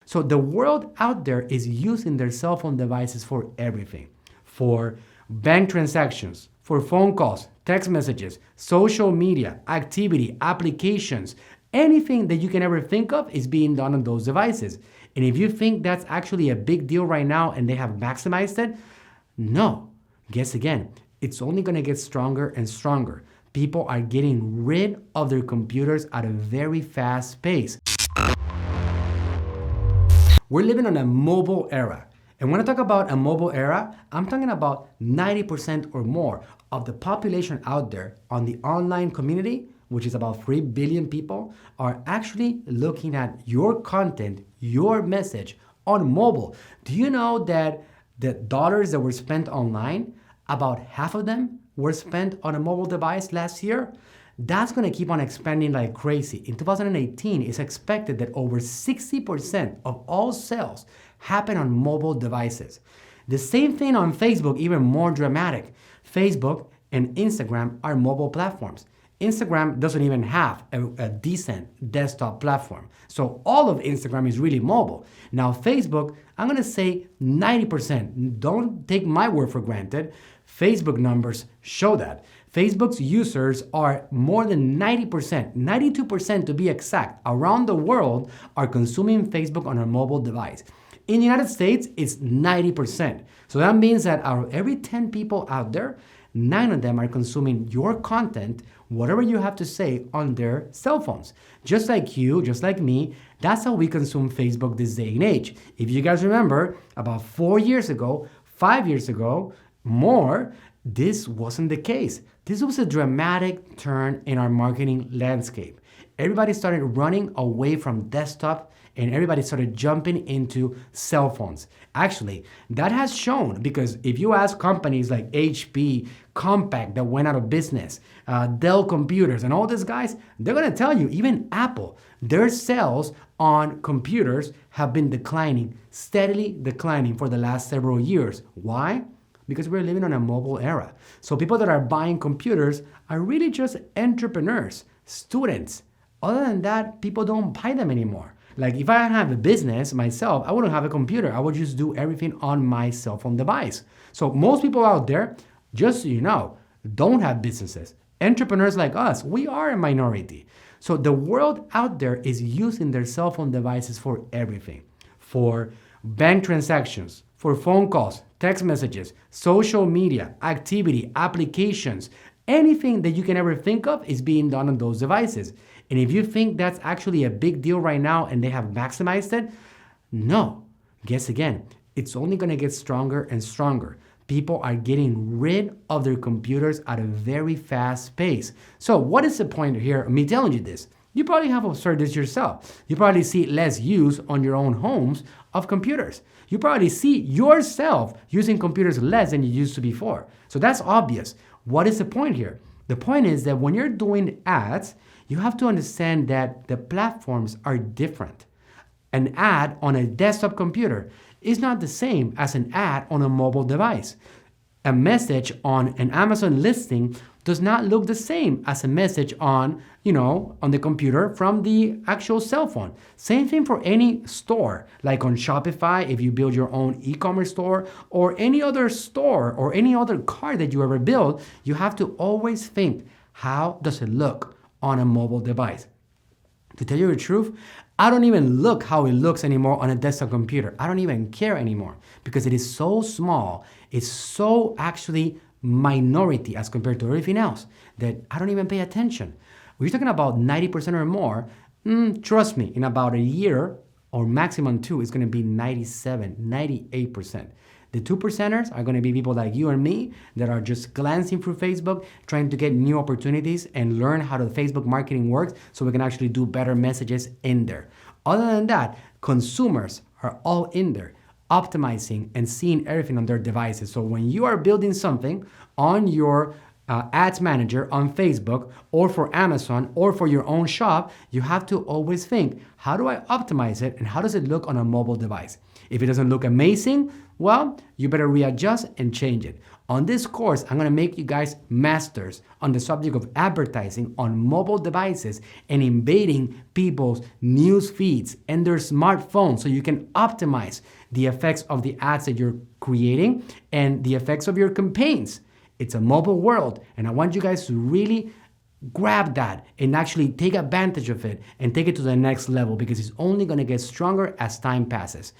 So the world out there is using their cell phone devices for everything. For bank transactions, for phone calls, text messages, social media, activity, applications, anything that you can ever think of is being done on those devices. And if you think that's actually a big deal right now and they have maximized it, no. Guess again, it's only going to get stronger and stronger. People are getting rid of their computers at a very fast pace. We're living on a mobile era. And when I talk about a mobile era, I'm talking about 90% or more of the population out there on the online community, which is about 3 billion people, are actually looking at your content, your message on mobile. Do you know that the dollars that were spent online, about half of them were spent on a mobile device last year? That's going to keep on expanding like crazy. In 2018, it's expected that over 60% of all sales happen on mobile devices. The same thing on Facebook, even more dramatic. Facebook and Instagram are mobile platforms. Instagram doesn't even have a decent desktop platform. So all of Instagram is really mobile. Now Facebook, I'm gonna say 90%. Don't take my word for granted. Facebook numbers show that. Facebook's users are more than 90%, 92% to be exact, around the world are consuming Facebook on a mobile device. In the United States, it's 90%. So that means that out of every 10 people out there, 9 of them are consuming your content, whatever you have to say, on their cell phones. Just like you, just like me, that's how we consume Facebook this day and age. If you guys remember, about 4 years ago, 5 years ago, more, this wasn't the case. This was a dramatic turn in our marketing landscape. Everybody started running away from desktop and everybody started jumping into cell phones. Actually, that has shown, because if you ask companies like HP, Compaq that went out of business, Dell Computers and all these guys, they're gonna tell you, even Apple, their sales on computers have been declining, steadily declining for the last several years. Why? Because we're living on a mobile era. So people that are buying computers are really just entrepreneurs, students. Other than that, people don't buy them anymore. Like if I have a business myself, I wouldn't have a computer. I would just do everything on my cell phone device. So most people out there, just so you know, don't have businesses. Entrepreneurs like us, we are a minority. So the world out there is using their cell phone devices for everything. For bank transactions, for phone calls, text messages, social media, activity, applications, anything that you can ever think of is being done on those devices. And if you think that's actually a big deal right now and they have maximized it, no. Guess again, it's only going to get stronger and stronger. People are getting rid of their computers at a very fast pace. So what is the point here of me telling you this? You probably have observed this yourself. You probably see less use on your own homes of computers. You probably see yourself using computers less than you used to before. So that's obvious. What is the point here? The point is that when you're doing ads, you have to understand that the platforms are different. An ad on a desktop computer is not the same as an ad on a mobile device. A message on an Amazon listing does not look the same as a message on the computer from the actual cell phone. Same thing for any store, like on Shopify, if you build your own e-commerce store, or any other store or any other card that you ever build, you have to always think, how does it look on a mobile device? To tell you the truth, I don't even look how it looks anymore on a desktop computer. I don't even care anymore because it is so small. It's so actually minority as compared to everything else that I don't even pay attention. We're talking about 90% or more. Trust me, in about a year or maximum 2, it's going to be 97, 98%. The 2%ers are going to be people like you and me that are just glancing through Facebook, trying to get new opportunities and learn how the Facebook marketing works so we can actually do better messages in there. Other than that, consumers are all in there, optimizing and seeing everything on their devices. So when you are building something on your ads manager on Facebook or for Amazon or for your own shop, you have to always think, how do I optimize it and how does it look on a mobile device? If it doesn't look amazing, well, you better readjust and change it. On this course, I'm gonna make you guys masters on the subject of advertising on mobile devices and invading people's news feeds and their smartphones so you can optimize the effects of the ads that you're creating and the effects of your campaigns. It's a mobile world, and I want you guys to really grab that and actually take advantage of it and take it to the next level because it's only gonna get stronger as time passes.